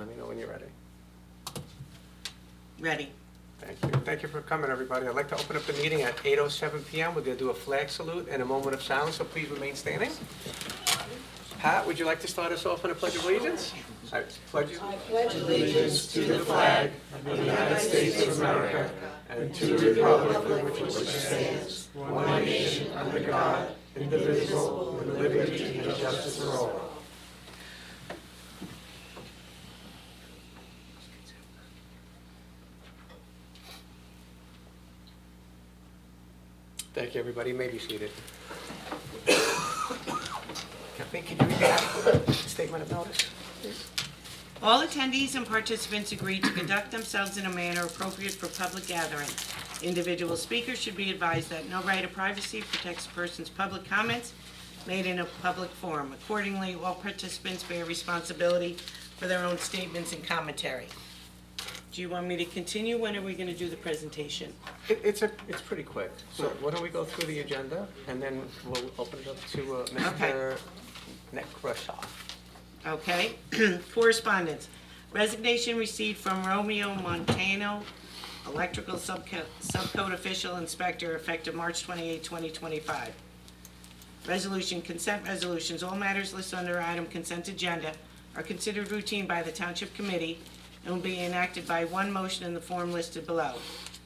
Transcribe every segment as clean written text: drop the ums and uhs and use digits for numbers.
Let me know when you're ready. Ready. Thank you. Thank you for coming, everybody. I'd like to open up the meeting at 8:07 PM. We're going to do a flag salute and a moment of silence, so please remain standing. Pat, would you like to start us off on a pledge of allegiance? I pledge Allegiance to the flag of the United States of America and to the republic for which it stands, one nation under God, indivisible, with liberty and justice for all. Thank you, everybody. You may be seated. Kathleen, can you read that statement of notice, please? All attendees and participants agree to conduct themselves in a manner appropriate for public gathering. Individual speakers should be advised that no right of privacy protects a person's public comments made in a public forum. Accordingly, all participants bear responsibility for their own statements and commentary. Do you want me to continue? When are we going to do the presentation? It's pretty quick. So why don't we go through the agenda, and then we'll open it up to Mr. Nekrasov. Okay. Correspondence. Resignation received from Romeo Montano, electrical subcode official inspector, effective March 28, 2025. Resolution, consent resolutions. All matters listed under item consent agenda are considered routine by the Township Committee and will be enacted by one motion in the form listed below.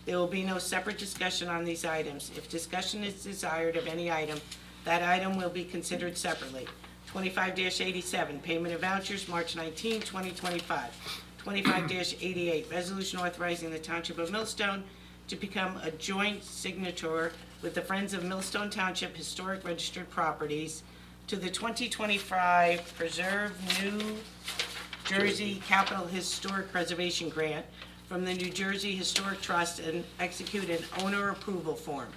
There will be no separate discussion on these items. If discussion is desired of any item, that item will be considered separately. 25-87, payment of vouchers, March 19, 2025. 25-88, resolution authorizing the Township of Millstone to become a joint signature with the Friends of Millstone Township Historic Registered Properties to the 2025 Preserve New Jersey Capital Historic Preservation Grant from the New Jersey Historic Trust and execute an owner approval form.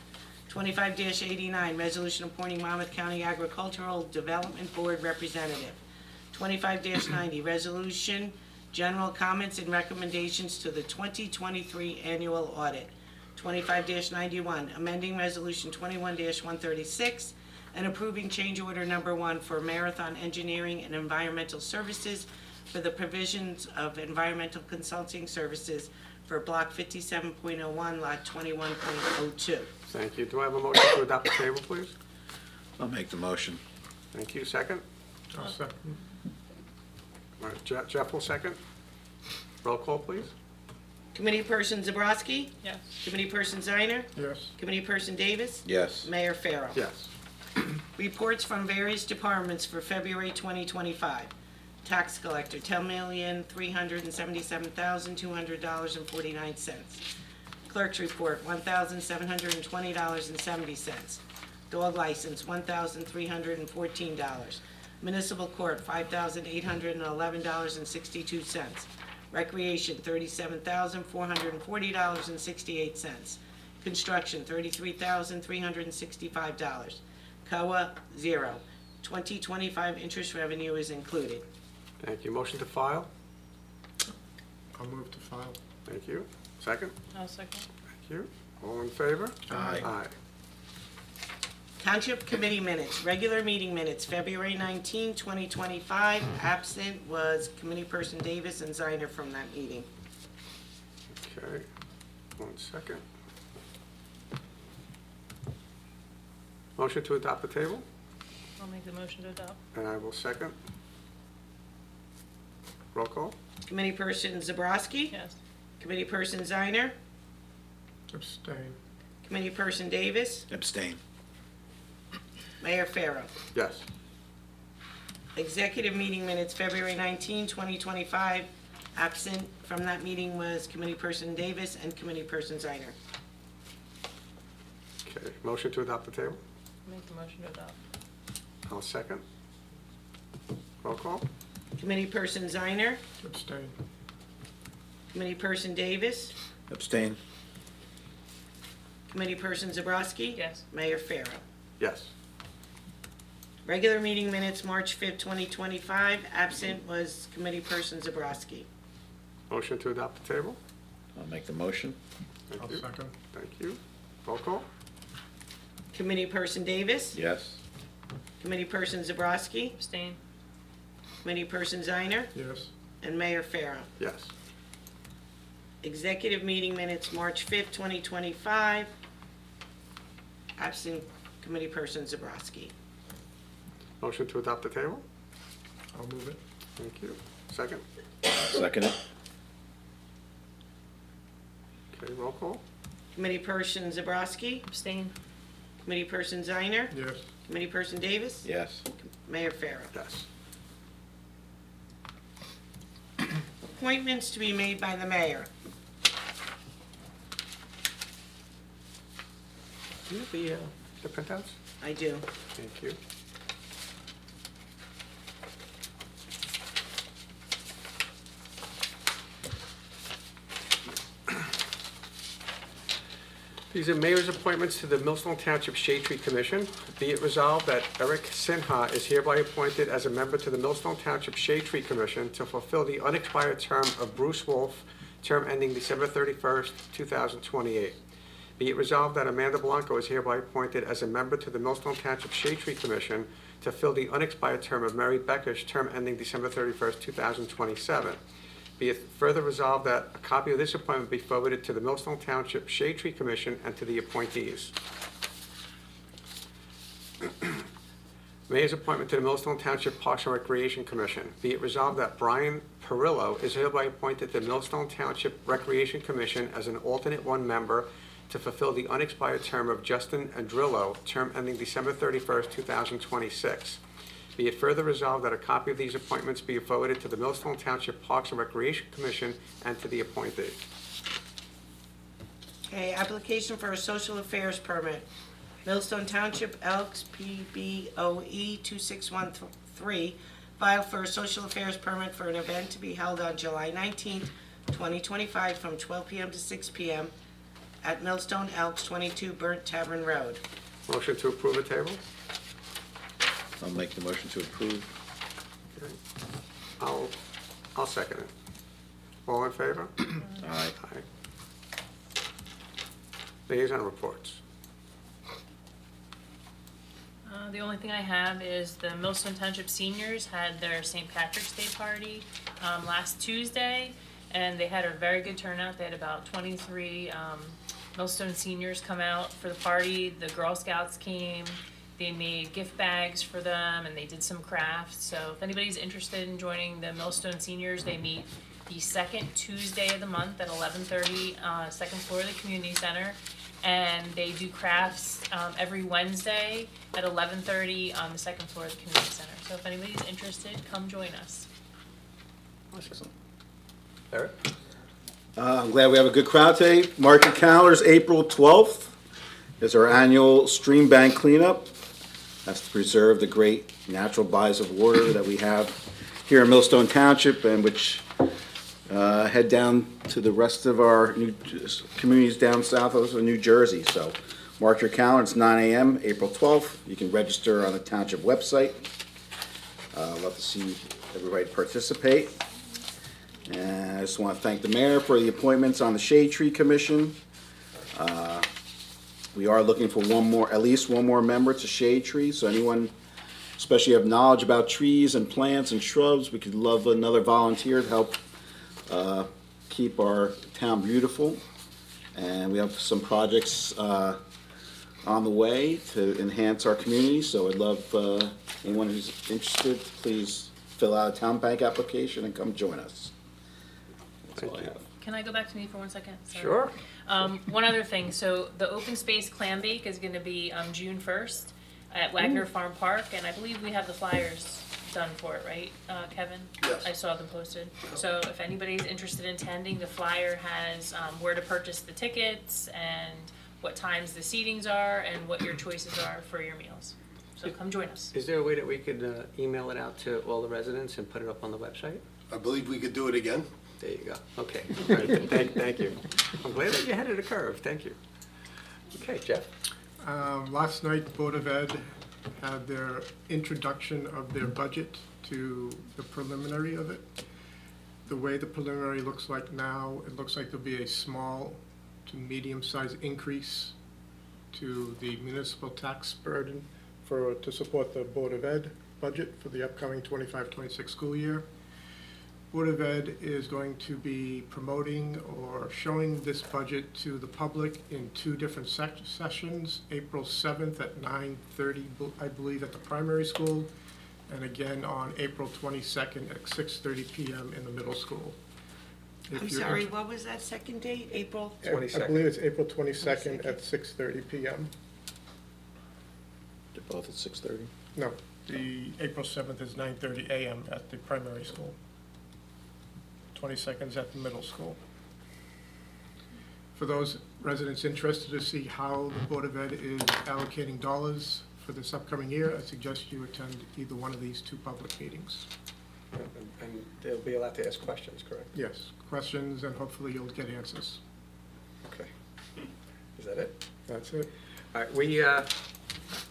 25-89, resolution appointing Monmouth County Agricultural Development Board representative. 25-90, resolution, general comments and recommendations to the 2023 annual audit. 25-91, amending resolution 21-136 and approving change order number 1 for Marathon Engineering and Environmental Services for the provisions of environmental consulting services for block 57.01, lot 21.02. Thank you. Do I have a motion to adopt the table, please? I'll make the motion. Thank you. Second? I'll second. All right, Jeff will second. Roll call, please. Committee Person Zabroski? Yes. Committee Person Ziner? Yes. Committee Person Davis? Yes. Mayor Farrell? Yes. Reports from various departments for February 2025. Tax collector, $10,377,200.49. Clerk's report, $1,720.70. Dog license, $1,314. Municipal court, $5,811.62. Recreation, $37,440.68. Construction, $33,365. COA, 0. 2025 interest revenue is included. Thank you. Motion to file? I'll move to file. Thank you. Second? I'll second. Thank you. All in favor? Aye. Aye. Township Committee minutes, regular meeting minutes, February 19, 2025. Absent was Committee Person Davis and Ziner from that meeting. Okay. 1 second. Motion to adopt the table? I'll make the motion to adopt. And I will second. Roll call? Committee Person Zabroski? Yes. Committee Person Ziner? Abstain. Committee Person Davis? Abstain. Mayor Farrell? Yes. Executive meeting minutes, February 19, 2025. Absent from that meeting was Committee Person Davis and Committee Person Ziner. Okay. Motion to adopt the table? I'll make the motion to adopt. I'll second. Roll call? Committee Person Ziner? Abstain. Committee Person Davis? Abstain. Committee Person Zabroski? Yes. Mayor Farrell? Yes. Regular meeting minutes, March 5th, 2025. Absent was Committee Person Zabroski. Motion to adopt the table? I'll make the motion. Thank I'll you. second. Thank you. Roll call? Committee Person Davis? Yes. Committee Person Zabroski? Abstain. Committee Person Ziner? Yes. and Mayor Farah. Yes. Executive meeting minutes, March 5th, 2025. Absent committee person Zabrowski. Motion to adopt the table? I'll move it. Thank you. Second? Second it. Okay, roll call? Committee person Zabrowski. Abstain. Committee person Ziner. Yes. Committee person Davis. Yes. Mayor Farah. Yes. Appointments to be made by the mayor. Do you have the printouts? I do. Thank you. These are mayor's appointments to the Millstone Township Shade Tree Commission. Be it resolved that Eric Sinha is hereby appointed as a member to the Millstone Township Shade Tree Commission to fulfill the unexpired term of Bruce Wolf, term ending December 31st, 2028. Be it resolved that Amanda Blanco is hereby appointed as a member to the Millstone Township Shade Tree Commission to fill the unexpired term of Mary Beckish, term ending December 31st, 2027. Be it further resolved that a copy of this appointment be forwarded to the Millstone Township Shade Tree Commission and to the appointees. Mayor's appointment to the Millstone Township Parks and Recreation Commission. Be it resolved that Brian Perillo is hereby appointed to the Millstone Township Recreation Commission as an alternate one member to fulfill the unexpired term of Justin Andrillo, term ending December 31st, 2026. Be it further resolved that a copy of these appointments be forwarded to the Millstone Township Parks and Recreation Commission and to the appointee. Okay, application for a social affairs permit. Millstone Township Elks PBOE 2613 filed for a social affairs permit for an event to be held on July 19th, 2025 from 12 p.m. to 6 p.m. at Millstone Elks 22 Burnt Tavern Road. Motion to approve the table? I'll make the motion to approve. Okay. I'll second it. All in favor? Aye. Aye. Liaison reports. The only thing I have is the Millstone Township seniors had their St. Patrick's Day party last Tuesday, and they had a very good turnout. They had about 23 Millstone seniors come out for the party. The Girl Scouts came. They made gift bags for them, and they did some crafts. So if anybody's interested in joining the Millstone seniors, they meet the second Tuesday of the month at 11:30, second floor of the community center. And they do crafts every Wednesday at 11:30 on the second floor of the community center. So if anybody's interested, come join us. Excellent. Eric? I'm glad we have a good crowd today. Mark your calendars, April 12th is our annual stream bank cleanup. That's to preserve the great natural bodies of water that we have here in Millstone Township, and which head down to the rest of our new communities down south of New Jersey. So mark your calendar, it's 9 a.m., April 12th. You can register on the township website. Love to see everybody participate. And I just want to thank the mayor for the appointments on the Shade Tree Commission. We are looking for at least one more member to Shade Tree, so anyone especially have knowledge about trees and plants and shrubs, we could love another volunteer to help keep our town beautiful. And we have some projects on the way to enhance our community, so I'd love anyone who's interested to please fill out a town bank application and come join us. That's all I have. Can I go back to me for 1 second? Sorry. Sure. One other thing, so the open space clam bake is gonna be June 1st at Wagner Farm Park, and I believe we have the flyers done for it, right, Kevin? Yes. I saw them posted. So if anybody's interested in attending, the flyer has where to purchase the tickets and what times the seatings are and what your choices are for your meals. So come join us. Is there a way that we could email it out to all the residents and put it up on the website? I believe we could do it again. There you go. Okay. All right. Thank you. I'm glad that you ahead of the curve. Thank you. Okay, Jeff? Last night, the Board of Ed had their introduction of their budget to the preliminary of it. The way the preliminary looks like now, it looks like there'll be a small to medium-sized increase to the municipal tax burden to support the Board of Ed budget for the upcoming 25-26 school year. Board of Ed is going to be promoting or showing this budget to the public in two different sessions, April 7th at 9:30, I believe, at the primary school, and again on April 22nd at 6:30 p.m. in the middle school. If I'm you're sorry, what was that second date? April? I believe it's April 22nd at 6:30 p.m. They're both at 6:30. No, the April 7th is 9:30 a.m. at the primary school. 22nd is at the middle school. For those residents interested to see how the Board of Ed is allocating dollars for this upcoming year, I suggest you attend either one of these two public meetings. And they'll be allowed to ask questions, correct? Yes, questions, and hopefully you'll get answers. Okay. Is that it? That's it. All right,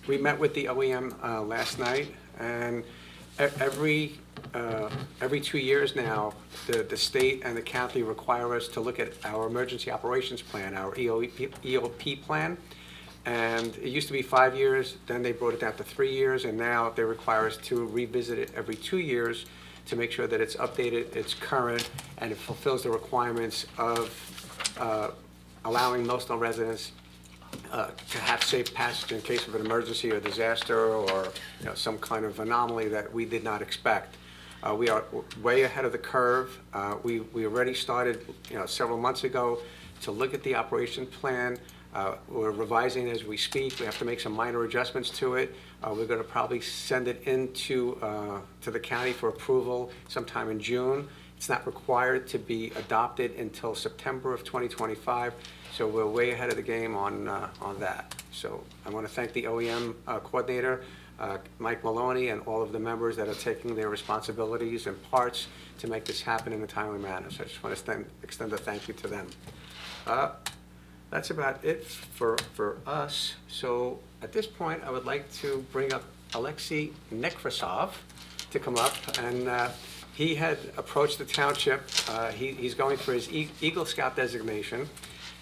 we met with the OEM last night, and every 2 years now, the state and the county require us to look at our emergency operations plan, our EOP plan. And it used to be 5 years, then they brought it down to 3 years, and now they require us to revisit it every 2 years to make sure that it's updated, it's current, and it fulfills the requirements of allowing Millstone residents to have safe passage in case of an emergency or disaster or, some kind of anomaly that we did not expect. We are way ahead of the curve. We already started, several months ago to look at the operation plan. We're revising as we speak. We have to make some minor adjustments to it. We're going to probably send it into to the county for approval sometime in June. It's not required to be adopted until September of 2025, so we're way ahead of the game on that. So I want to thank the OEM coordinator, Mike Maloney, and all of the members that are taking their responsibilities and parts to make this happen in a timely manner. So I just want to extend a thank you to them. That's about it for us. So at this point, I would like to bring up Alexei Nekrasov to come up, and he had approached the township. He's going for his Eagle Scout designation,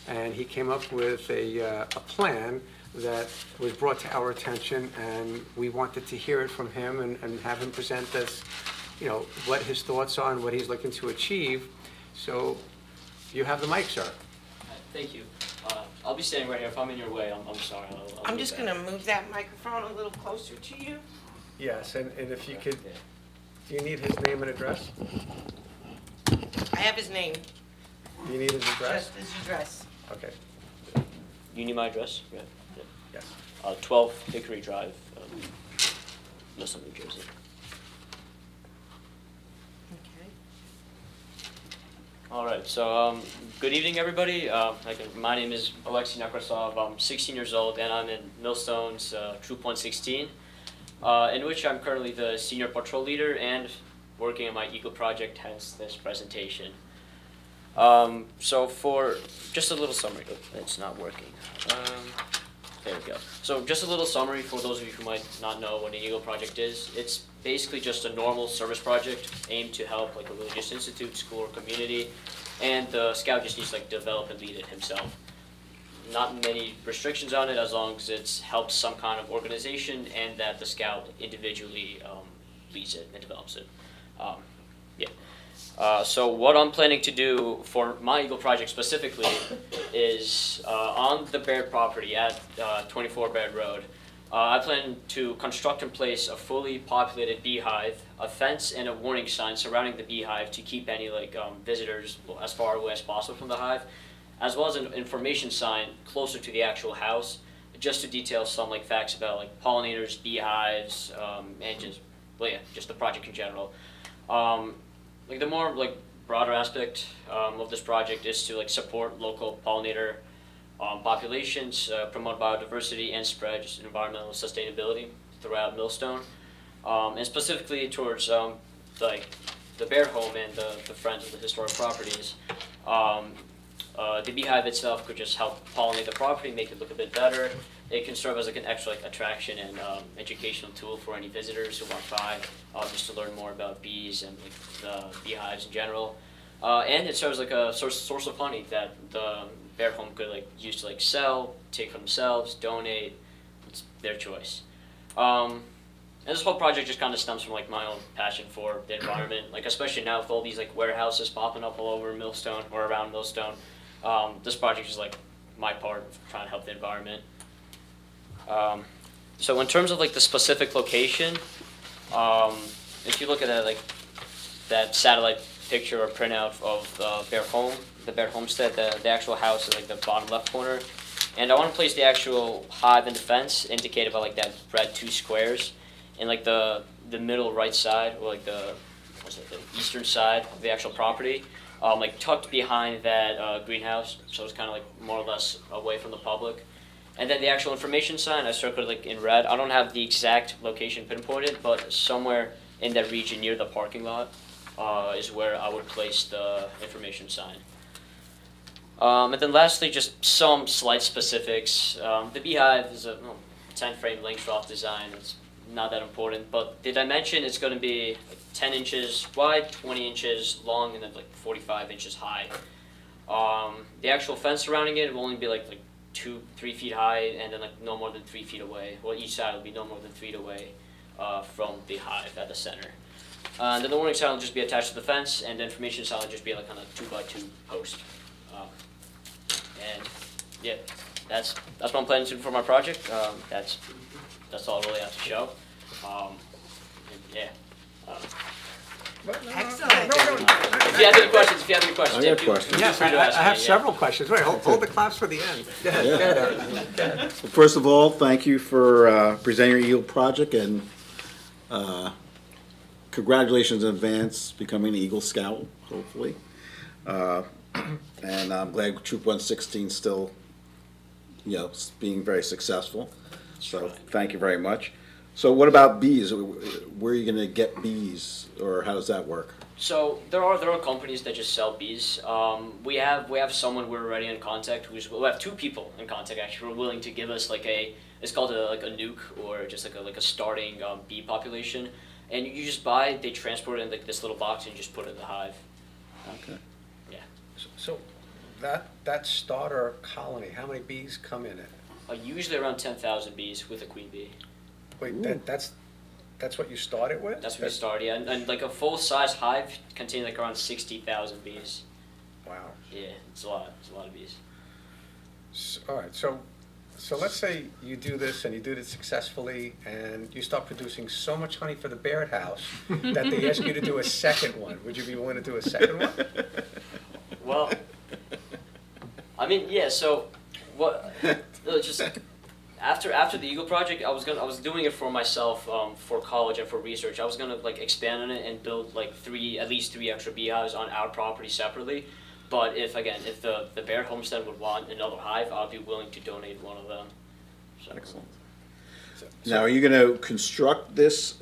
and he came up with a plan that was brought to our attention, and we wanted to hear it from him and have him present us, what his thoughts are and what he's looking to achieve. So you have the mic, sir. Thank you. I'll be standing right here. If I'm in your way, I'm sorry. I'll I'm move just back. gonna move that microphone a little closer to you. Yes, and if you could, Yeah. do you need his name and address? I have his name, Do you need his address? just his address. Okay, You need my address? Yeah. yes. 12 Hickory Drive, Millstone, New Jersey. Okay. All right, so good evening, everybody. My name is Alexei Nekrasov. I'm 16 years old, and I'm in Millstone's Troop 116, in which I'm currently the senior patrol leader and working on my Eagle project, hence this presentation. So for just a little summary, it's not working. There we go. So just a little summary for those of you who might not know what an Eagle project is. It's basically just a normal service project aimed to help like a religious institute, school, or community, and the scout just needs to develop and lead it himself. Not many restrictions on it as long as it helps some kind of organization and that the scout individually leads it and develops it. So what I'm planning to do for my Eagle project specifically is on the Baird property at 24 Baird Road. I plan to construct and place a fully populated beehive, a fence, and a warning sign surrounding the beehive to keep any visitors as far away as possible from the hive, as well as an information sign closer to the actual house, just to detail some facts about pollinators, beehives, and just the project in general. The more broader aspect of this project is to support local pollinator populations, promote biodiversity, and spread just environmental sustainability throughout Millstone, and specifically towards the Bear Home and the Friends of the Historic Properties. The beehive itself could just help pollinate the property, make it look a bit better. It can serve as an extra attraction and educational tool for any visitors who walk by, just to learn more about bees and the beehives in general. And it serves a source of honey that the Bear Home could use to sell, take for themselves, donate. It's their choice. And this whole project just kind of stems from like my own passion for the environment, like especially now with all these like warehouses popping up all over Millstone or around Millstone. This project is like my part of trying to help the environment. So in terms of like the specific location, if you look at that like that satellite picture or printout of the Baird Homestead, the actual house is like the bottom left corner. And I want to place the actual hive and the fence indicated by like that red 2 squares in like the middle right side, or like the eastern side of the actual property, like tucked behind that greenhouse, so it's kind of like more or less away from the public. And then the actual information sign I circled like in red. I don't have the exact location pinpointed, but somewhere in that region near the parking lot is where I would place the information sign. And then lastly, just some slight specifics. The beehive is a 10-frame Langstroth design. It's not that important, but the dimension is going to be like 10 inches wide, 20 inches long, and then like 45 inches high. The actual fence surrounding it will only be like 2-3 feet high, and then like no more than 3 feet away. Well, each side will be no more than 3 feet away from the hive at the center. And then the warning sign will just be attached to the fence, and the information sign will just be like on a 2x2 post. And yeah, that's what I'm planning to do for my project. That's all I really have to show. Yeah. Excellent. If you have any questions, I got questions. Yes, I have several questions. Wait, hold the claps for the end. Go ahead, Yeah. go ahead, Eric. Go ahead. Well, first of all, thank you for presenting your Eagle project, and congratulations in advance becoming an Eagle Scout, hopefully. And I'm glad Troop 116 still, being very successful. So thank you very much. So what about bees? Where are you going to get bees, or how does that work? So there are companies that just sell bees. We have someone we're already in contact. We have 2 people in contact actually. We're willing to give us like it's called a nuke, or just like a starting bee population. And you just buy, they transport it in like this little box, and you just put it in the hive. Okay. Yeah. So that starter colony, how many bees come in it? Usually around 10,000 bees with a queen bee. Wait, that's what you started with? That's what we started, yeah. And like a full-size hive contains like around 60,000 bees. Wow. Yeah, it's a lot of bees. All right, so let's say you do this and you do this successfully, and you start producing so much honey for the Baird house that they ask you to do a second one. Would you be willing to do a second one? Well, I mean, yeah. So, what? Just after the Eagle project, I was doing it for myself, for college and for research. I was gonna like expand on it and build like at least three extra beehives on our property separately. But if the Baird homestead would want another hive, I'd be willing to donate one of them. So. Excellent. Now, are you going to construct this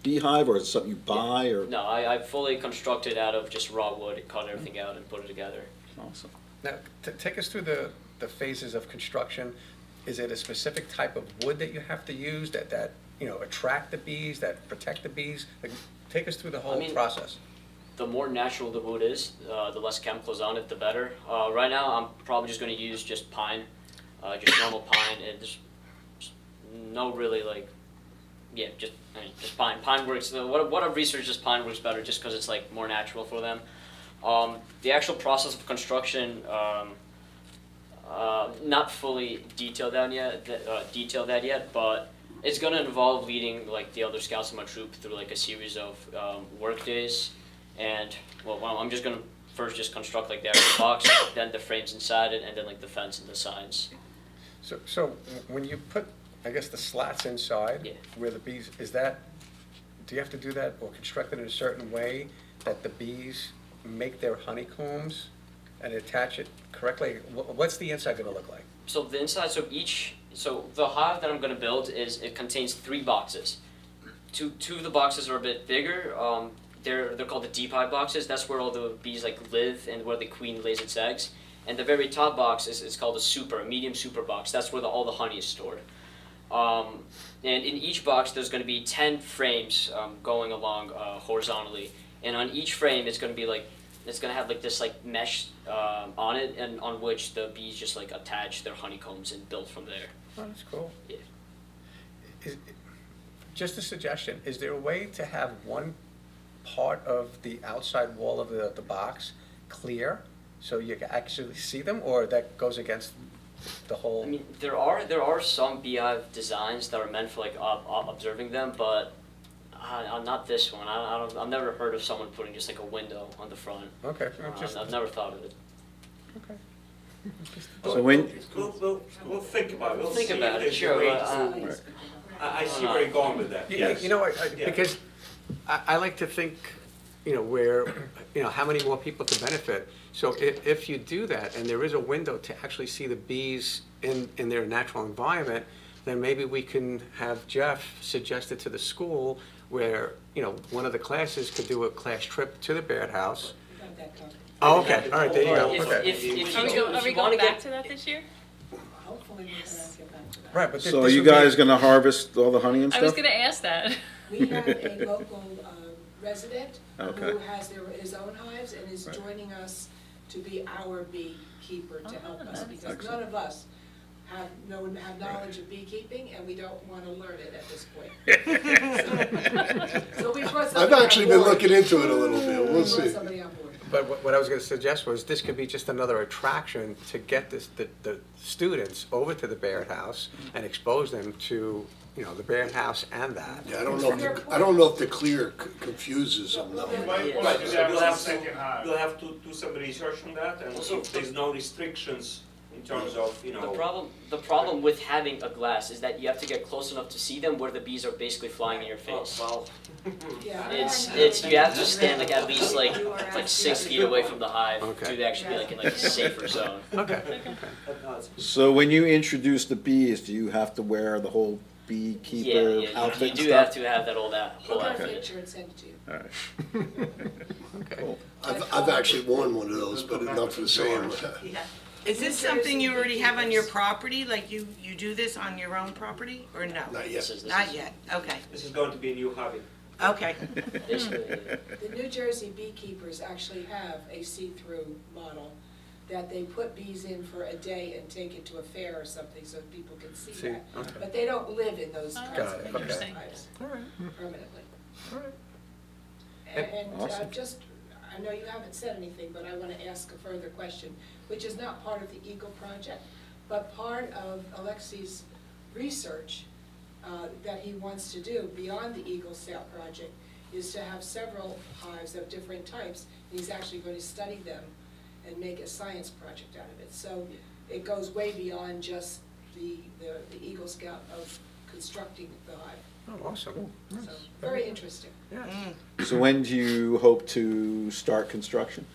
beehive, or is it something you buy, or? No, I fully constructed out of just raw wood, cut everything out and put it together. Awesome. Now, take us through the phases of construction. Is it a specific type of wood that you have to use that attract the bees, that protect the bees? Like, take us through the whole process. The more natural the wood is, the less chemicals on it, the better. Right now, I'm probably just going to use just pine, just normal pine, and just no really just pine. Pine works. What I've researched is pine works better just because it's like more natural for them. The actual process of construction, not fully detailed that yet, but it's going to involve leading like the other scouts in my troop through like a series of work days. And I'm just gonna first just construct like the actual box, then the frames inside it, and then like the fence and the signs. So when you put, I guess, the slats inside, Yeah. where the bees, do you have to do that or construct it in a certain way that the bees make their honeycombs and attach it correctly? What's the inside gonna look like? So the inside, so the hive that I'm gonna build it contains 3 boxes. Two of the boxes are a bit bigger. They're called the deep hive boxes. That's where all the bees live and where the queen lays its eggs. And the very top box is called a medium super box. That's where all the honey is stored. And in each box, there's going to be 10 frames going along horizontally. And on each frame, it's going to have this mesh on it, and on which the bees just attach their honeycombs and build from there. Oh, that's cool. Yeah. Just a suggestion, is there a way to have one part of the outside wall of the box clear so you can actually see them, or that goes against the whole? I mean, there are some beehive designs that are meant for like observing them, but not this one. I've never heard of someone putting just like a window on the front. Okay, just, I've never thought of it. okay. So when, We'll think about it. We'll We'll think see about if it, there's sure, a way but, to- I see where you're going with that, yes. You know, Yeah. because I like to think, you know, where, you know, how many more people can benefit. So if you do that, and there is a window to actually see the bees in their natural environment, then maybe we can have Jeff suggest it to the school where, you know, one of the classes could do a class trip to the Baird House. Oh, okay, all right, there you go, okay. If you Are we, do, are if we you going wanna back get, to that this year? Hopefully we're gonna get back to that. Right, but so are you guys gonna harvest all the honey and I was stuff? gonna ask that. We have a local resident Okay. who has his own hives and is joining us to be our beekeeper to help us, because none Excellent. of us have knowledge of beekeeping, and we don't want to learn it at this point. So we brought I've somebody on actually been board. looking into it a little bit, we'll We brought see. somebody on board. But what I was gonna suggest was, this could be just another attraction to get the students over to the Baird House and expose them to, you know, the Baird House and that. Yeah, I don't know if the clear confuses them though. Right, Yes. right, so we'll have to do some research on that, and Also, if there's no restrictions in terms of, you know. the problem with having a glass is that you have to get close enough to see them where the bees are basically flying in your face. Well, Yeah. It's you have to stand like at least like 6 feet away from the hive Okay. to actually be like in like a safer zone. Okay. So when you introduce the bees, do you have to wear the whole beekeeper Yeah, outfit you and do stuff? have to have that whole We'll get a outfit. picture and send it to you. All right. Okay. Cool. I've actually worn one of those, but not for the same. Is this something you already have on your property, like you do this on your own property, or no? Not This yet. is Not yet, okay, this is going to be a new hobby. okay. basically. The New Jersey beekeepers actually have a see-through model that they put bees in for a day and take it to a fair or something so people can see See, that. okay. But they don't live in those kinds Got of it, okay. Interesting. hives All right, permanently. all right. And Awesome. just, I know you haven't said anything, but I want to ask a further question, which is not part of the Eagle Project, but part of Alexi's research that he wants to do beyond the Eagle Scout Project is to have several hives of different types. And he's actually going to study them and make a science project out of it. So it goes way beyond just the Eagle Scout of constructing the hive. Oh, awesome. So, very interesting. Yeah. So when do you hope to start construction?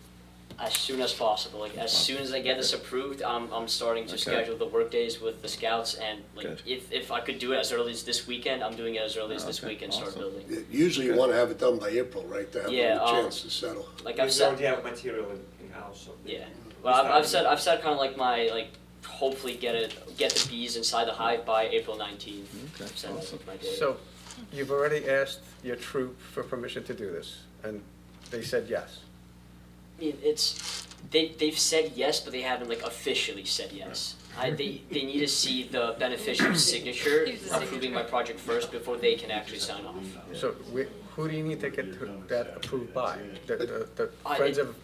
As soon as possible, like as soon as I get this approved, I'm starting to Okay. schedule the work days with the scouts, and like Good. if I could do it as early as this weekend, I'm doing it as early as this Okay, weekend, start awesome. building. Usually you want to have it done by April, right, to have Yeah, a chance to settle. Like We I've said, already have material in-house, so. yeah. Well, I've said kind of like my hopefully get the bees inside the hive by April 19th. Okay, I've said awesome. my date. So, you've already asked your troop for permission to do this, and they said yes. I mean, they've said yes, but they haven't like officially said yes. They need to see the beneficiary's signature approving my project first before they can actually sign off. So, who do you need to get that approved by? The I- Friends it- of,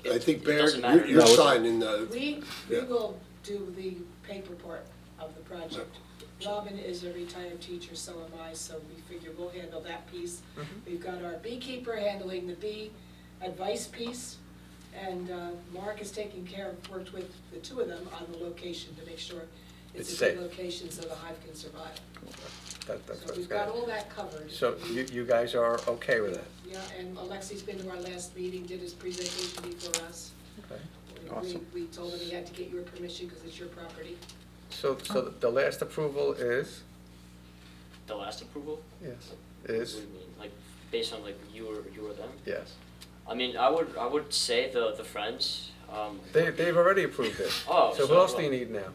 I think it Barry, doesn't matter. you're No, it's- signing, We Yeah. will do the paper part of the project. Robin is a retired teacher, so am I, so we figure we'll handle that piece. We've got our beekeeper handling the bee advice piece, and Mark is taking care of, worked with the two of them on the location to make sure it's It's a good safe. location so the hive can survive. that's So what's we've got good. all that covered. So, you guys are okay with it? Yeah, and Alexi's been to our last meeting, did his presentation before us. Okay. We- Awesome. We told him he had to get your permission because it's your property. So the last approval is? The last approval? Yes. What Is? do you mean? Like based on like you or them? Yes. I mean, I would say the friends. They've already approved it. Oh, So who else do you need now?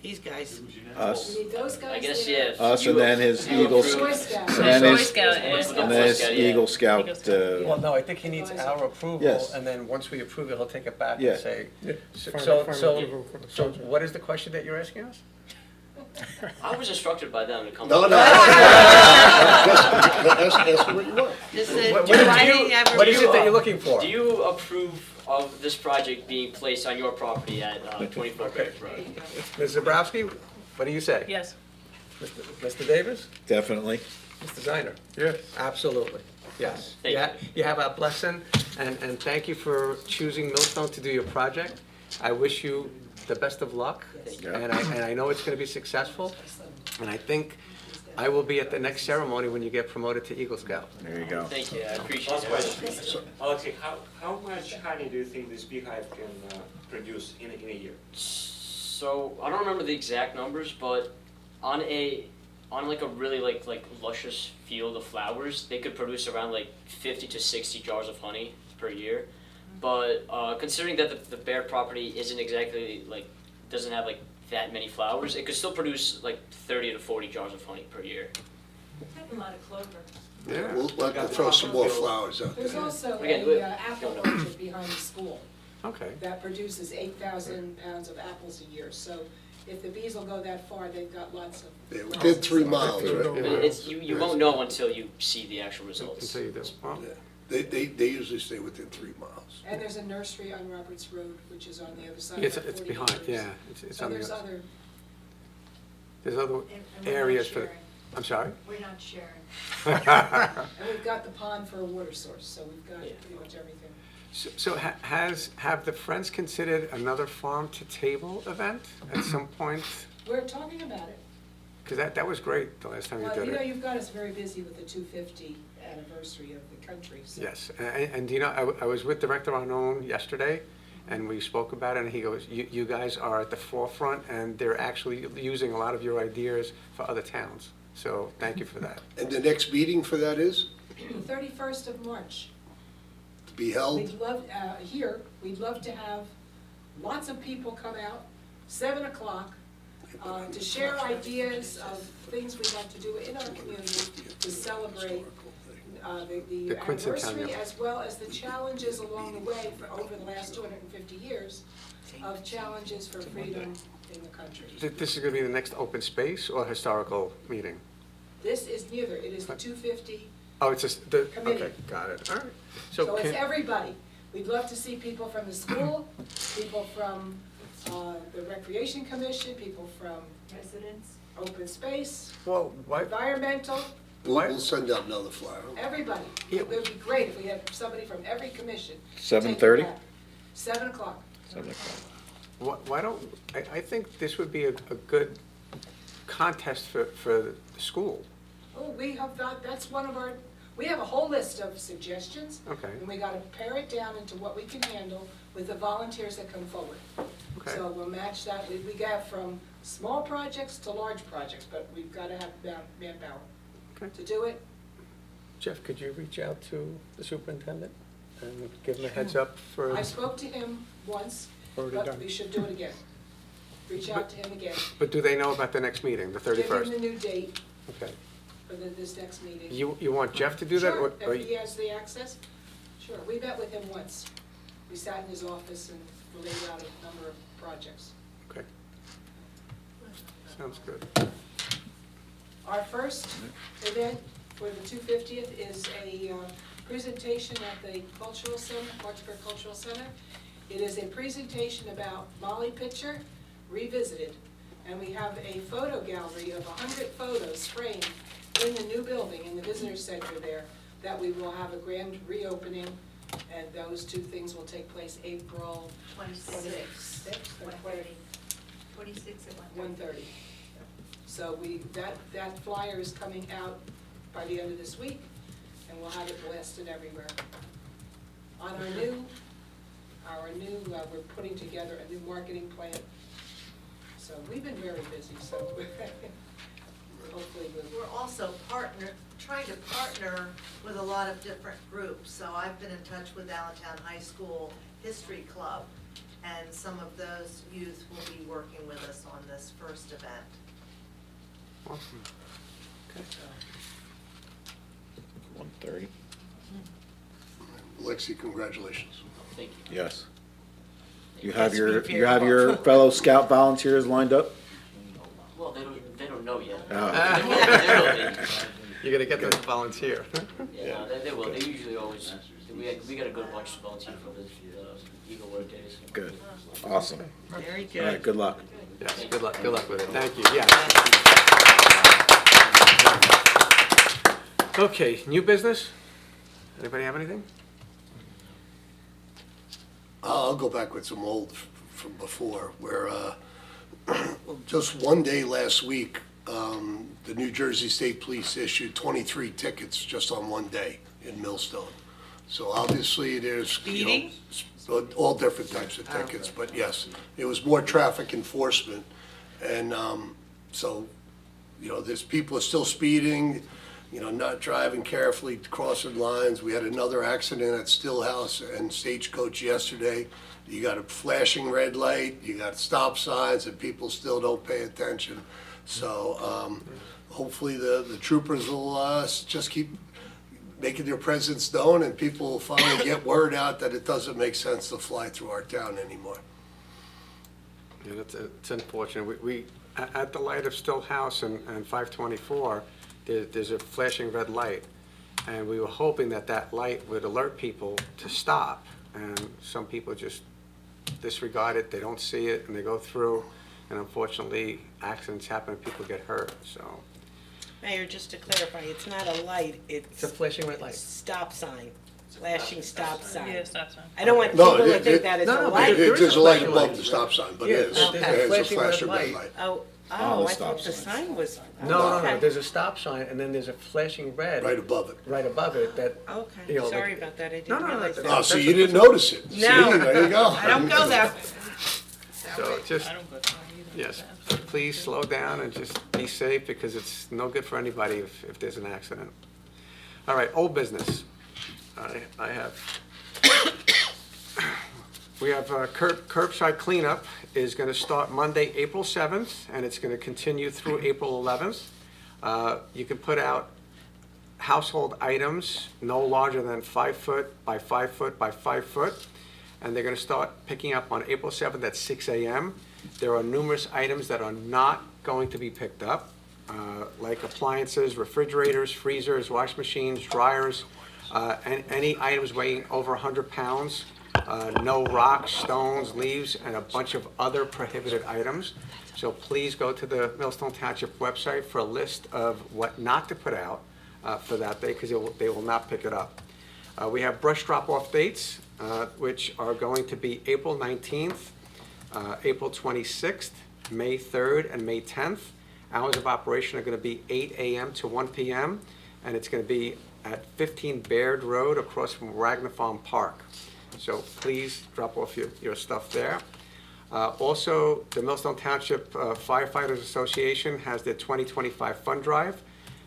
These guys. Us, We need those guys I guess there. yeah. us, you and then his you Eagle, approve- Boy Scouts. and then Boy his, Scout and is. then and then his Boy Scout, yeah. Eagle Scout, Well, no, I think he needs our approval, Yes. and then once we approve it, he'll take it back Yeah. and say, Final so approval for the so project. what is the question that you're asking us? I was instructed by them to come. No, up. no. Ask me what you want. This What is, is why didn't you ever what is do it that you're looking for? Do you approve of this project being placed on your property at 24 Barrett Road? Ms. Zabrowski, what do you say? Yes. Mr. Davis? Definitely. Mr. Ziner? Yes. Absolutely, yes. Thank you. You have our blessing, and thank you for choosing Millstone to do your project. I wish you the best of luck, you. and I know it's gonna be successful, and I think I will be at the next ceremony when you get promoted to Eagle Scout. There you go. Thank you, I appreciate Last it. question. Alexei, how much honey do you think this beehive can produce in a year? So I don't remember the exact numbers, but on like a really like luscious field of flowers, they could produce around like 50 to 60 jars of honey per year. But considering that the Baird property isn't exactly like doesn't have like that many flowers, it could still produce like 30 to 40 jars of honey per year. A lot of clover. Yeah. We'll have to throw some more flowers out There's there. also Again, a apple orchard behind the school Okay. that produces 8,000 pounds of apples a year. So if the bees will go that far, they've got lots of. Yeah, within 3 miles, But right? it's you won't know until you see the actual results. Until you do. Well, Yeah. They usually stay within 3 miles. And there's a nursery on Roberts Road, which is on the other side It's of 40 behind, acres. yeah. It's So on there's the, other, there's other areas for, I'm sorry? We're not sharing. and we've got the pond for a water source, so we've got Yeah. pretty much everything. So have the Friends considered another farm-to-table event at some point? We're talking about it. Because that was great the last time you Well, did you know, it. you've got us very busy with the 250 anniversary of the country, so. Yes, and you know, I was with Director Arnone yesterday, and we spoke about it, and he goes, you guys are at the forefront, and they're actually using a lot of your ideas for other towns. So thank you for that. And the next meeting for that is The 31st of March. to be held? We'd love, we'd love to have lots of people come out, 7 o'clock, to share ideas of things we'd like to do in our community to celebrate the The quincentennial. anniversary, as well as the challenges along the way for over the last 250 years of challenges for freedom in the country. This is going to be the next open space or historical meeting? This is neither, it is the 250, Oh, it's just, Committee. okay, got it, all right. so it's can- everybody. We'd love to see people from the school, people from the Recreation Commission, people from Residents? Open Space, Well, why, Environmental, We'll send out another flyer. everybody. Yeah. It would be great if we had somebody from every commission. 7:30? 7 o'clock. why don't, I think this would be a good contest for the school. Oh, we have got, that's one of our, we have a whole list of suggestions. Okay. And we gotta pare it down into what we can handle with the volunteers that come forward. Okay. So we'll match that, we got from small projects to large projects, but we've gotta have manpower Okay. to do it. Jeff, could you reach out to the superintendent and give him a heads up for? I spoke to him once, Already but done. we should do it again. Reach out to him again. But do they know about the next meeting, the Give him 31st? the new date Okay. for this next meeting. You want Jeff to do that? Sure, or if he has the access, sure. We met with him once. We sat in his office and laid out a number of projects. Okay. Sounds good. Our first event for the 250th is a presentation at the Cultural Center, Clarksburg Cultural Center. It is a presentation about Molly Pitcher Revisited. And we have a photo gallery of 100 photos framed in the new building, in the visitor center there, that we will have a grand reopening. And those two things will take place April 26. 26th or 26 at 1:30. So that flyer is coming out by the end of this week, and we'll have it blasted everywhere. On our new, we're putting together a new marketing plan. So we've been very busy, so hopefully we'll. We're also trying to partner with a lot of different groups. So I've been in touch with Allentown High School History Club, and some of those youth will be working with us on this first event. Awesome. Okay. 1:30. Lexi, congratulations. Thank you. Yes. You Yes, have be your, very you have your fellow scout volunteers lined up? Well, they don't know yet. Oh. They will be. You're gonna get them to volunteer. Yeah, no, they will. They usually always, we got a good bunch of volunteers for the Eagle Work Days. Good, awesome. Very All right, good. good luck. Yes, good luck with it. Thank you, yes. Okay, new business? Anybody have anything? I'll go back with some old from before, where just one day last week, the New Jersey State Police issued 23 tickets just on one day in Millstone. So obviously, there's, Speeding? all different types of tickets, but yes, it was more traffic enforcement. And so, there's people are still speeding, not driving carefully, crossing lines. We had another accident at Stillhouse and Stagecoach yesterday. You got a flashing red light, you got stop signs, and people still don't pay attention. So hopefully the troopers will just keep making their presence known, and people will finally get word out that it doesn't make sense to fly through our town anymore. Yeah, it's unfortunate. We at the light of Stillhouse and 524, there's a flashing red light, and we were hoping that light would alert people to stop, and some people just disregard it, they don't see it, and they go through, and unfortunately, accidents happen and people get hurt, so. Mayor, just to clarify, it's not a light, It's a it's flashing red light. stop sign, flashing stop sign. Yeah, stop sign. I don't want No, people to it- think that it's no, a no, but light. there is There's a a light flashing above light. the stop sign, but Yeah, it is. there's a There's a flashing red flashing red light. light. Oh, On the I stop thought the sign. sign was. No, Okay. there's a stop sign, and then there's a flashing red. Right above it. Right above it that. Okay, You know, sorry like- about that, I No, didn't no, realize that's- that. Oh, so you didn't notice it? See, No. there you go. I don't go there. So just, I don't go through it either. yes, please slow down and just be safe, because it's no good for anybody if there's an accident. All right, old business. I have, we have curbside cleanup is going to start Monday, April 7th, and it's going to continue through April 11th. You can put out household items no larger than 5 foot by 5 foot by 5 foot, and they're going to start picking up on April 7th at 6 a.m. There are numerous items that are not going to be picked up, like appliances, refrigerators, freezers, wash machines, dryers, and any items weighing over 100 pounds, no rocks, stones, leaves, and a bunch of other prohibited items. So please go to the Millstone Township website for a list of what not to put out for that day, because they will not pick it up. We have brush drop-off dates, which are going to be April 19th, April 26th, May 3rd, and May 10th. Hours of operation are going to be 8 a.m. to 1 p.m., and it's going to be at 15 Baird Road across from Ragnar Farm Park. So please drop off your stuff there. Also, the Millstone Township Firefighters Association has their 2025 fund drive.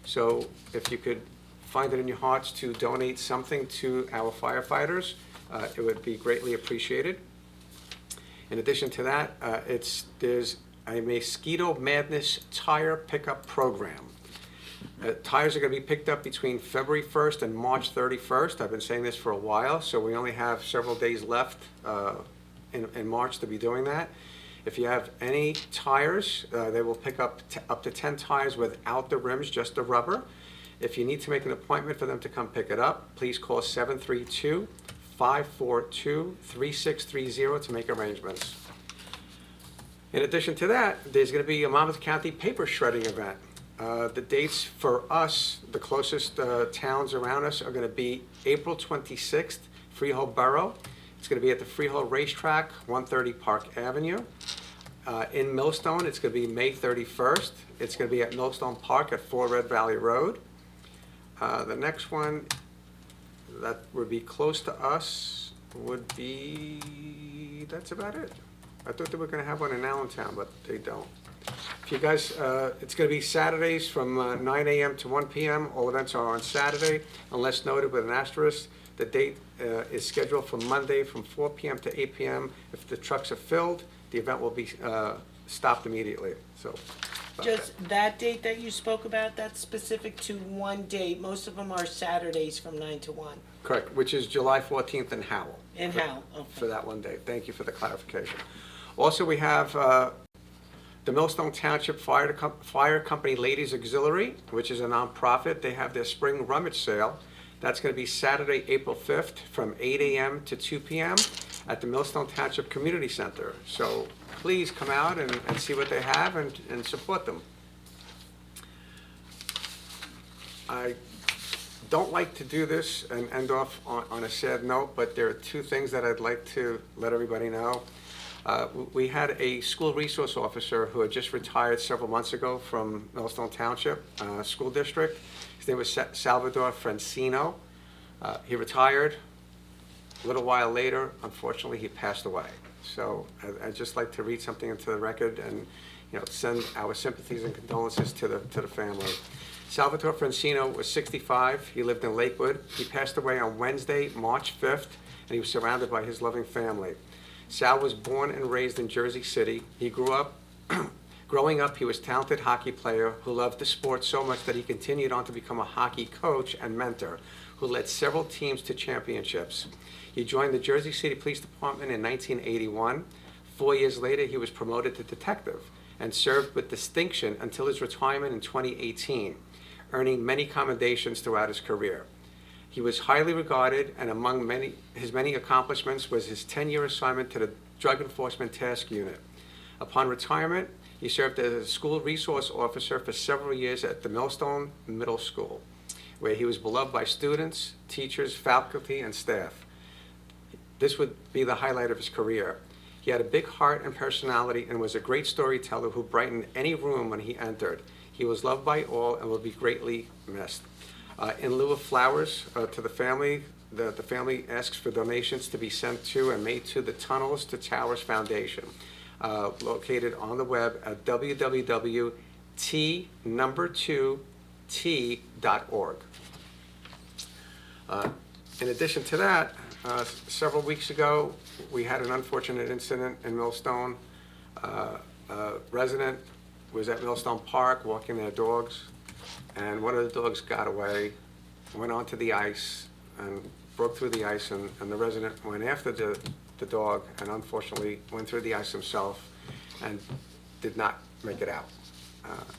So if you could find it in your hearts to donate something to our firefighters, it would be greatly appreciated. In addition to that, there's a Mosquito Madness tire pickup program. Tires are going to be picked up between February 1st and March 31st. I've been saying this for a while, so we only have several days left in March to be doing that. If you have any tires, they will pick up up to 10 tires without the rims, just the rubber. If you need to make an appointment for them to come pick it up, please call 732-542-3630 to make arrangements. In addition to that, there's going to be a Monmouth County paper shredding event. The dates for us, the closest towns around us, are going to be April 26th, Freehold Borough. It's going to be at the Freehold Racetrack, 130 Park Avenue. In Millstone, it's going to be May 31st. It's going to be at Millstone Park at 4 Red Valley Road. The next one that would be close to us would be, that's about it. I thought they were going to have one in Allentown, but they don't. If you guys, it's going to be Saturdays from 9 a.m. to 1 p.m. All events are on Saturday, unless noted with an asterisk. The date is scheduled for Monday from 4 p.m. to 8 p.m. If the trucks are filled, the event will be stopped immediately. So, Just that date that you spoke about, that's specific to one date. Most of them are Saturdays from 9 to 1. correct, which is July 14th in Howell. In Howell, For okay. that one day. Thank you for the clarification. Also, we have The Millstone Township Fire Company Ladies Auxiliary, which is a nonprofit, they have their spring rummage sale. That's going to be Saturday, April 5th, from 8 a.m. to 2 p.m. at the Millstone Township Community Center. So please come out and see what they have and support them. I don't like to do this and end off on a sad note, but there are two things that I'd like to let everybody know. We had a school resource officer who had just retired several months ago from Millstone Township School District. His name was Salvador Francino. He retired. A little while later, unfortunately, he passed away. So I'd just like to read something into the record and, send our sympathies and condolences to the family. Salvatore Francino was 65. He lived in Lakewood. He passed away on Wednesday, March 5th, and he was surrounded by his loving family. Sal was born and raised in Jersey City. He growing up, he was a talented hockey player who loved the sport so much that he continued on to become a hockey coach and mentor, who led several teams to championships. He joined the Jersey City Police Department in 1981. 4 years later, he was promoted to detective and served with distinction until his retirement in 2018, earning many commendations throughout his career. He was highly regarded, and among his many accomplishments was his 10-year assignment to the Drug Enforcement Task Unit. Upon retirement, he served as a school resource officer for several years at the Millstone Middle School, where he was beloved by students, teachers, faculty, and staff. This would be the highlight of his career. He had a big heart and personality and was a great storyteller who brightened any room when he entered. He was loved by all and will be greatly missed. In lieu of flowers to the family, the family asks for donations to be sent to and made to the Tunnels to Towers Foundation, located on the web at www.t2t.org. In addition to that, several weeks ago, we had an unfortunate incident in Millstone. A resident was at Millstone Park walking their dogs, and one of the dogs got away, went onto the ice, and broke through the ice, and the resident went after the dog, and unfortunately went through the ice himself and did not make it out.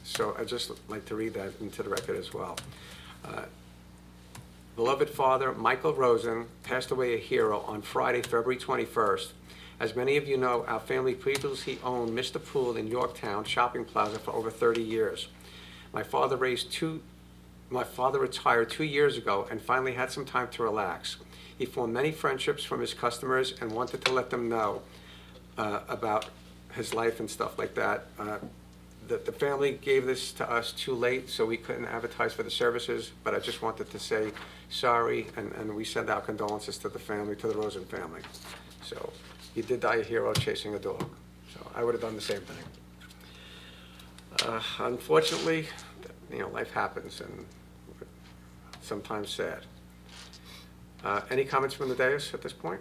So I'd just like to read that into the record as well. Beloved father, Michael Rosen, passed away a hero on Friday, February 21st. As many of you know, our family previously owned Mr. Pool in Yorktown Shopping Plaza for over 30 years. My father retired 2 years ago and finally had some time to relax. He formed many friendships from his customers and wanted to let them know about his life and stuff like that. The family gave this to us too late, so we couldn't advertise for the services, but I just wanted to say sorry, and we send our condolences to the family, to the Rosen family. So he did die a hero chasing a dog, so I would have done the same thing. Unfortunately, life happens, and sometimes sad. Any comments from the dais at this point?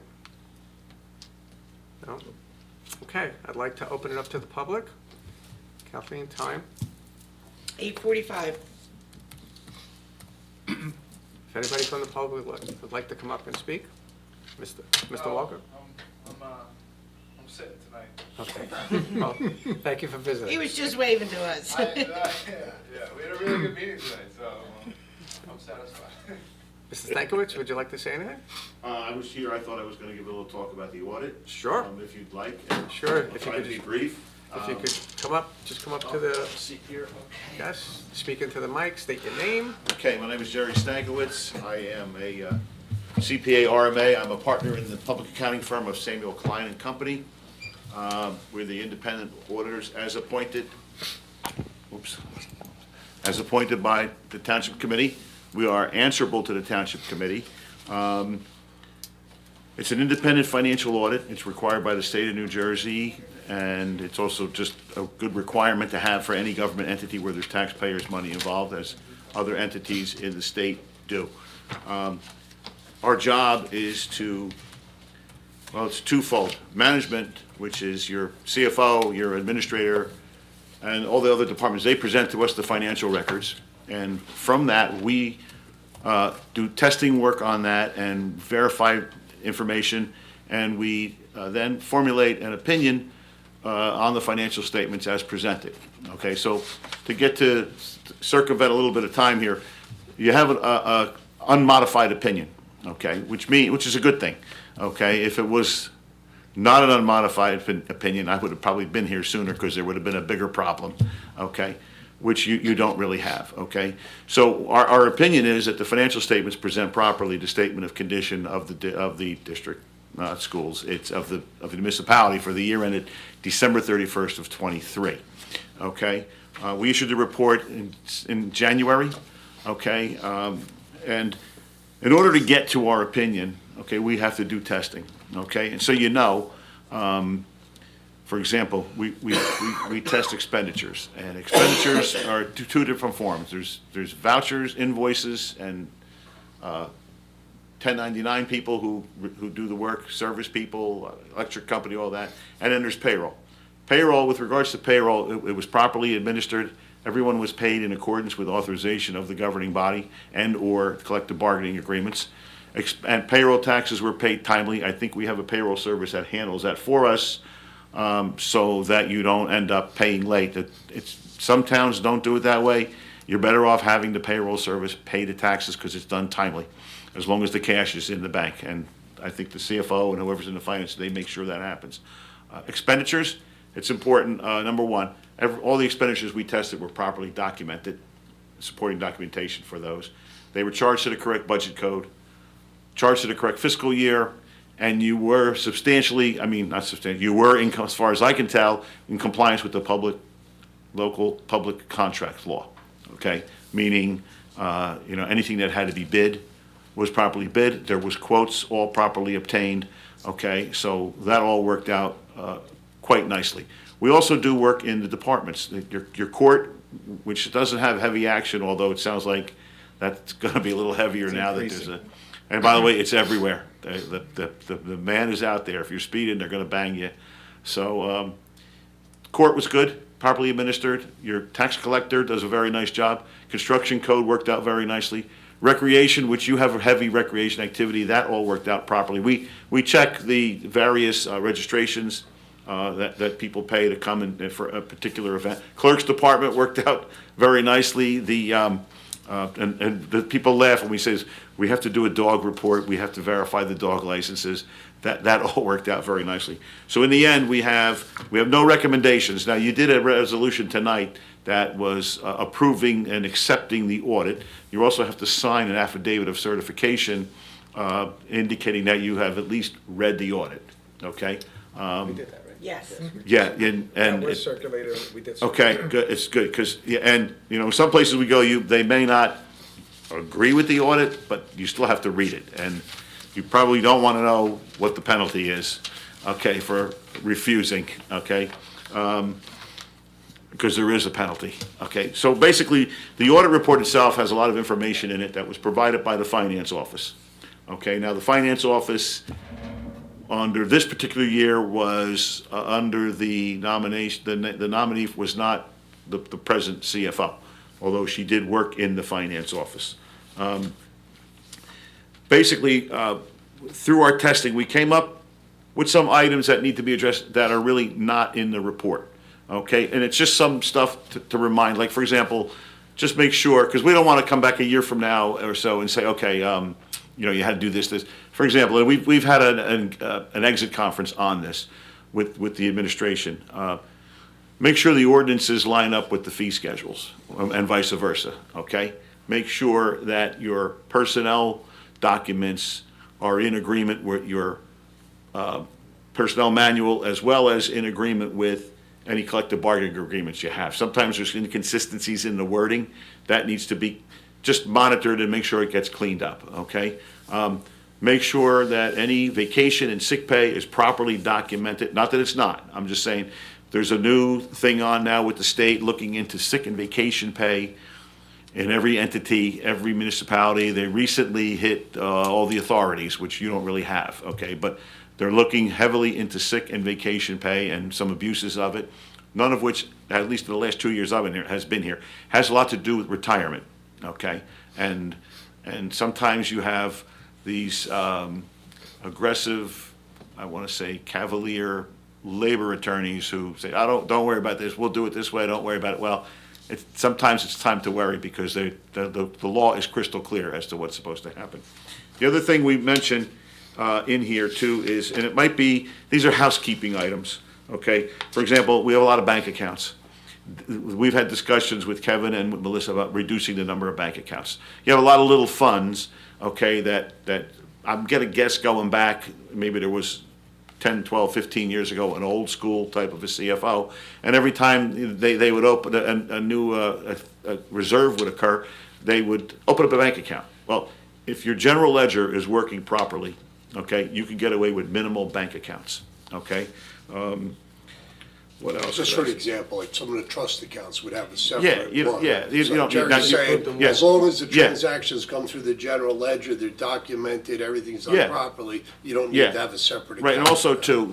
No? Okay, I'd like to open it up to the public. Kathleen, time? 8:45. If anybody from the public would like to come up and speak? Mr. Walker? I'm sitting tonight. Okay. Well, thank you for visiting. He was just waving to us. Yeah, we had a really good meeting tonight, so I'm satisfied. Mrs. Stankiewicz, would you like to say anything? I was here, I thought I was gonna give a little talk about the audit. Sure. If you'd like. Sure, I'll if you try could to be just- brief. If you could come up, just come up to the, Seat here, okay. yes, speak into the mic, state your name. Okay, my name is Jerry Stankiewicz. I am a CPA RMA. I'm a partner in the public accounting firm of Samuel Klein and Company. We're the independent auditors as appointed. As appointed by the Township Committee. We are answerable to the Township Committee. It's an independent financial audit. It's required by the state of New Jersey, and it's also just a good requirement to have for any government entity where there's taxpayers' money involved, as other entities in the state do. Our job is it's twofold. Management, which is your CFO, your administrator, and all the other departments, they present to us the financial records. And from that, we do testing work on that and verify information, and we then formulate an opinion on the financial statements as presented. Okay, so to get to circumvent a little bit of time here, you have a unmodified opinion, okay, which is a good thing, okay? If it was not an unmodified opinion, I would have probably been here sooner because there would have been a bigger problem, okay? Which you don't really have, okay? So our opinion is that the financial statements present properly the statement of condition of the district, schools, it's of the municipality for the year ended December 31st of '23, okay? We issued the report in January, okay? And in order to get to our opinion, okay, we have to do testing, okay? And so you know, for example, we test expenditures, and expenditures are two different forms. There's vouchers, invoices, and 1099 people who do the work, service people, electric company, all that, and then there's payroll. Payroll, with regards to payroll, it was properly administered. Everyone was paid in accordance with authorization of the governing body and/or collective bargaining agreements. And payroll taxes were paid timely. I think we have a payroll service that handles that for us, so that you don't end up paying late. Some towns don't do it that way. You're better off having the payroll service pay the taxes because it's done timely, as long as the cash is in the bank. And I think the CFO and whoever's in the finance, they make sure that happens. Expenditures, it's important. Number one, all the expenditures we tested were properly documented, supporting documentation for those. They were charged to the correct budget code, charged to the correct fiscal year, and you were substantially, not substantially, you were, as far as I can tell, in compliance with the local public contract law, okay? Meaning, anything that had to be bid was properly bid. There was quotes all properly obtained, okay? So that all worked out quite nicely. We also do work in the departments. Your court, which doesn't have heavy action, although it sounds like that's going to be a little heavier now that there's a. And by the way, it's everywhere. The man is out there. If you're speeding, they're going to bang you. So court was good, properly administered. Your tax collector does a very nice job. Construction code worked out very nicely. Recreation, which you have a heavy recreation activity, that all worked out properly. We check the various registrations that people pay to come in for a particular event. Clerk's department worked out very nicely. And the people laugh when we say we have to do a dog report, we have to verify the dog licenses. That all worked out very nicely. So in the end, we have no recommendations. Now, you did a resolution tonight that was approving and accepting the audit. You also have to sign an affidavit of certification indicating that you have at least read the audit, okay? We did that, right? Yes. Yeah, and That was circulated, we did. okay, good, it's good, because, some places we go, they may not agree with the audit, but you still have to read it, and you probably don't want to know what the penalty is, okay, for refusing, okay? Because there is a penalty, okay? So basically, the audit report itself has a lot of information in it that was provided by the finance office, okay? Now, the finance office, under this particular year, was under the nomination, the nominee was not the present CFO, although she did work in the finance office. Basically, through our testing, we came up with some items that need to be addressed that are really not in the report, okay? And it's just some stuff to remind, like, for example, just make sure, because we don't want to come back a year from now or so and say, okay, you had to do this. For example, and we've had an exit conference on this with the administration. Make sure the ordinances line up with the fee schedules and vice versa, okay? Make sure that your personnel documents are in agreement with your personnel manual, as well as in agreement with any collective bargaining agreements you have. Sometimes there's inconsistencies in the wording. That needs to be just monitored and make sure it gets cleaned up, okay? Make sure that any vacation and sick pay is properly documented. Not that it's not, I'm just saying there's a new thing on now with the state looking into sick and vacation pay in every entity, every municipality. They recently hit all the authorities, which you don't really have, okay? But they're looking heavily into sick and vacation pay and some abuses of it, none of which, at least in the last 2 years I've been here, has a lot to do with retirement, okay? And sometimes you have these aggressive, I want to say cavalier labor attorneys who say, don't worry about this, we'll do it this way, don't worry about it. Well, sometimes it's time to worry because the law is crystal clear as to what's supposed to happen. The other thing we mentioned in here too is, and it might be, these are housekeeping items, okay? For example, we have a lot of bank accounts. We've had discussions with Kevin and with Melissa about reducing the number of bank accounts. You have a lot of little funds, okay, that I'm gonna guess going back, maybe there was 10, 12, 15 years ago, an old school type of a CFO, and every time they would open a new a reserve would occur, they would open up a bank account. Well, if your general ledger is working properly, okay, you can get away with minimal bank accounts, okay? What else? Just for an example, like some of the trust accounts would have a separate one. You don't. Jerry's saying, yeah. as long as the Yeah. transactions come through the general ledger, they're documented, everything's done Yeah. properly, you don't Yeah. need to have a separate account. Right, and also too,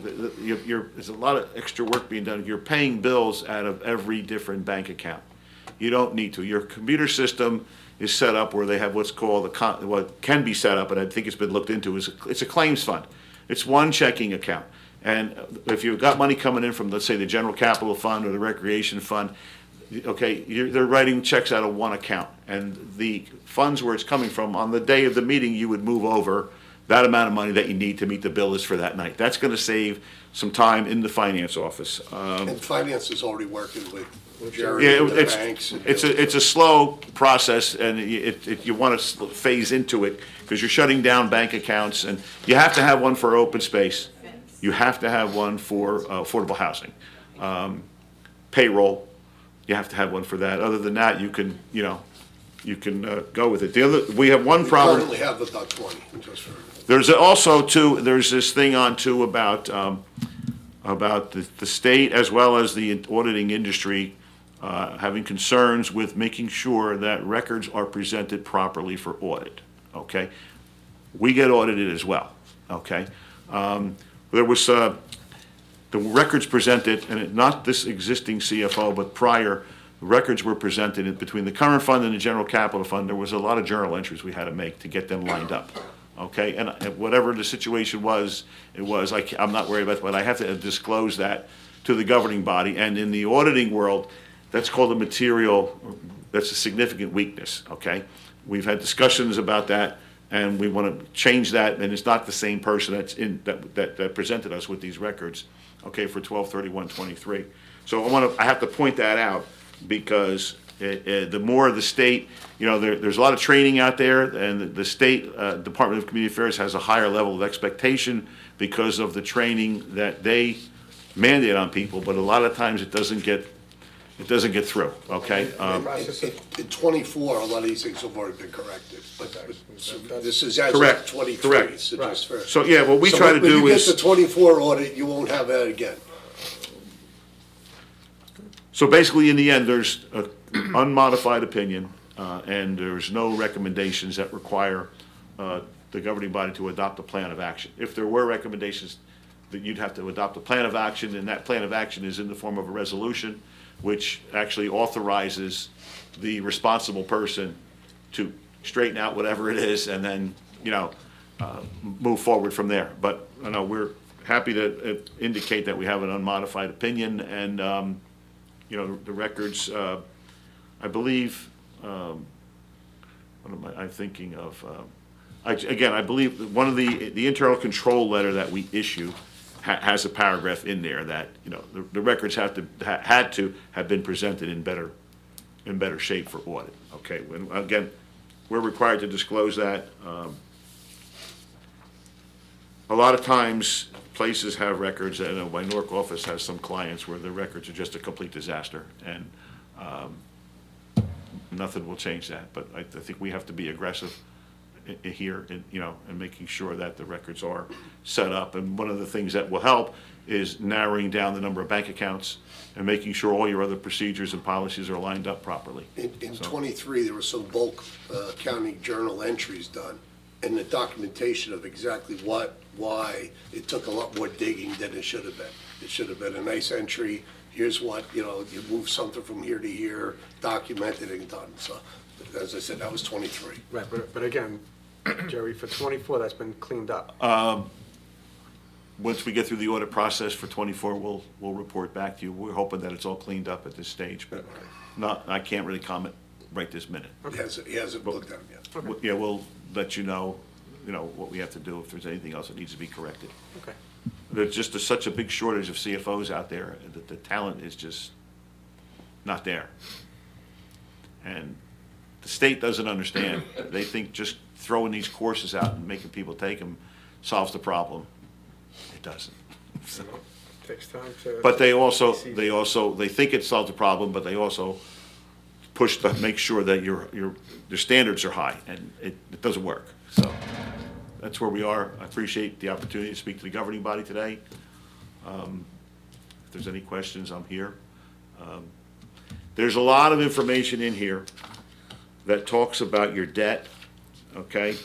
there's a lot of extra work being done. You're paying bills out of every different bank account. You don't need to. Your computer system is set up where they have what's called what can be set up, and I think it's been looked into, it's a claims fund. It's one checking account. And if you've got money coming in from, let's say, the general capital fund or the recreation fund, okay, they're writing checks out of one account. And the funds where it's coming from, on the day of the meeting, you would move over that amount of money that you need to meet the bill is for that night. That's gonna save some time in the finance office. And finance is already working with Jerry Yeah, and the banks. it's a slow process, and you want to phase into it, because you're shutting down bank accounts, and you have to have one for open space. You have to have one for affordable housing. Payroll, you have to have one for that. Other than that, you can go with it. We have one We problem. currently have about 20, just for. There's also too, there's this thing on too about the state as well as the auditing industry having concerns with making sure that records are presented properly for audit, okay? We get audited as well, okay? There was, the records presented, and not this existing CFO, but prior, the records were presented between the current fund and the general capital fund. There was a lot of journal entries we had to make to get them lined up, okay? And whatever the situation was, it was, I'm not worried about it, but I have to disclose that to the governing body. And in the auditing world, that's called a material, that's a significant weakness, okay? We've had discussions about that, and we want to change that, and it's not the same person that presented us with these records, okay, for 12/31/23. So I have to point that out, because the more the state, there's a lot of training out there, and the state Department of Community Affairs has a higher level of expectation because of the training that they mandate on people, but a lot of times it doesn't get through, okay? In 24, a lot of these things have already been corrected, but this is as of Correct, 23. correct. So just for. So, yeah, what we So try to do When you is. get the 24 audit, you won't have that again. So basically, in the end, there's an unmodified opinion, and there's no recommendations that require the governing body to adopt a plan of action. If there were recommendations, that you'd have to adopt a plan of action, and that plan of action is in the form of a resolution, which actually authorizes the responsible person to straighten out whatever it is, and then, move forward from there. But, we're happy to indicate that we have an unmodified opinion, and, the records, I believe, what am I thinking of? I believe that one of the internal control letter that we issue has a paragraph in there that, the records had to have been presented in better shape for audit, okay? When, again, we're required to disclose that. A lot of times, places have records, and my Nork office has some clients where the records are just a complete disaster, and nothing will change that. But I think we have to be aggressive here, and making sure that the records are set up. And one of the things that will help is narrowing down the number of bank accounts and making sure all your other procedures and policies are lined up properly. In So- 23, there were some bulk county journal entries done, and the documentation of exactly why, it took a lot more digging than it should have been. It should have been a nice entry, here's what, you move something from here to here, documented and done. So, as I said, that was 23. Right, but again, Jerry, for 24, that's been cleaned up. once we get through the audit process for 24, we'll report back to you. We're hoping that it's all cleaned up at this stage, but I can't really comment right this minute. He hasn't looked at them yet. Yeah, we'll let you know what we have to do if there's anything else that needs to be corrected. Okay. There's just such a big shortage of CFOs out there that the talent is just not there. And the state doesn't understand. They think just throwing these courses out and making people take them solves the problem. It doesn't. So, Takes time to. but they think it solves the problem, but they also push to make sure that your standards are high, and it doesn't work. So that's where we are. I appreciate the opportunity to speak to the governing body today. If there's any questions, I'm here. There's a lot of information in here that talks about your debt, okay?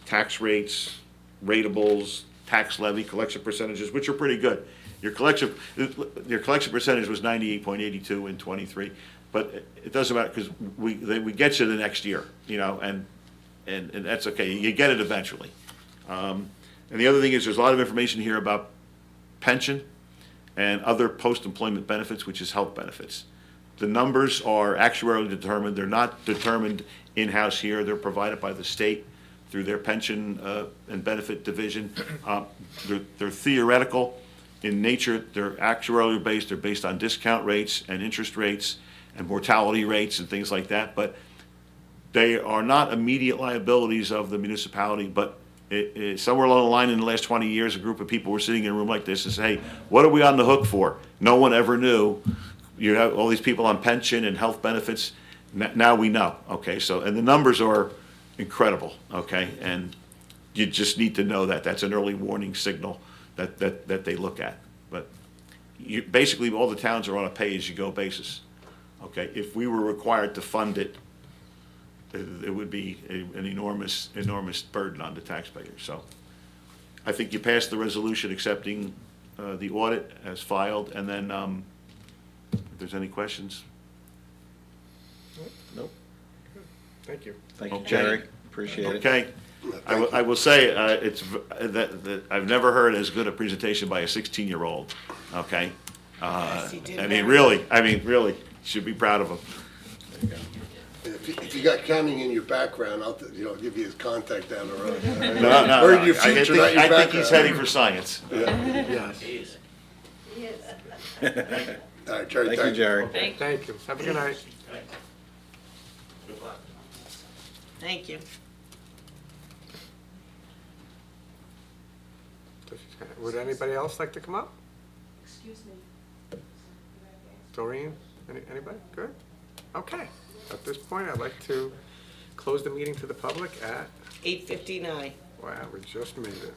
Tax rates, ratables, tax levy, collection percentages, which are pretty good. Your collection percentage was 98.82 in '23, but it doesn't matter because we get you the next year, and that's okay. You get it eventually. And the other thing is there's a lot of information here about pension and other post-employment benefits, which is health benefits. The numbers are actuarially determined. They're not determined in-house here. They're provided by the state through their pension and benefit division. They're theoretical in nature. They're actuarially based. They're based on discount rates and interest rates and mortality rates and things like that. But they are not immediate liabilities of the municipality, but somewhere along the line in the last 20 years, a group of people were sitting in a room like this and say, hey, what are we on the hook for? No one ever knew. You have all these people on pension and health benefits. Now we know, okay? So, and the numbers are incredible, okay? And you just need to know that. That's an early warning signal that they look at. But basically, all the towns are on a pay-as-you-go basis, okay? If we were required to fund it, it would be an enormous burden on the taxpayers. So I think you passed the resolution accepting the audit as filed, and then if there's any questions. Nope. Thank you. Thank you, Okay. Jerry. Appreciate it. Okay. I will say, that I've never heard as good a presentation by a 16-year-old, okay? Yes, he did I very mean, really, should be proud of him. If you got counting in your background, I'll give you his contact down the road. No, Or in your I future, not your think he's background. heading for science. Yes. All right, Jerry, Thank you, Jerry. Thank you. Have a good night. Thank you. Would anybody else like to come up? Excuse me. Doreen? Anybody? Good? Okay. At this point, I'd like to close the meeting to the public at, 8:59. wow, we just made it.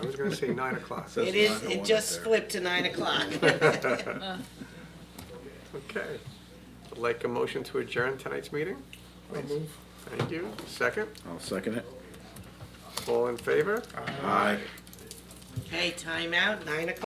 I was gonna say 9 o'clock. It is, it just flipped to 9 o'clock. Okay. I'd like a motion to adjourn tonight's meeting. Move. Thank you. Second? I'll second it. All in favor? Aye. Okay, timeout, 9 o'clock.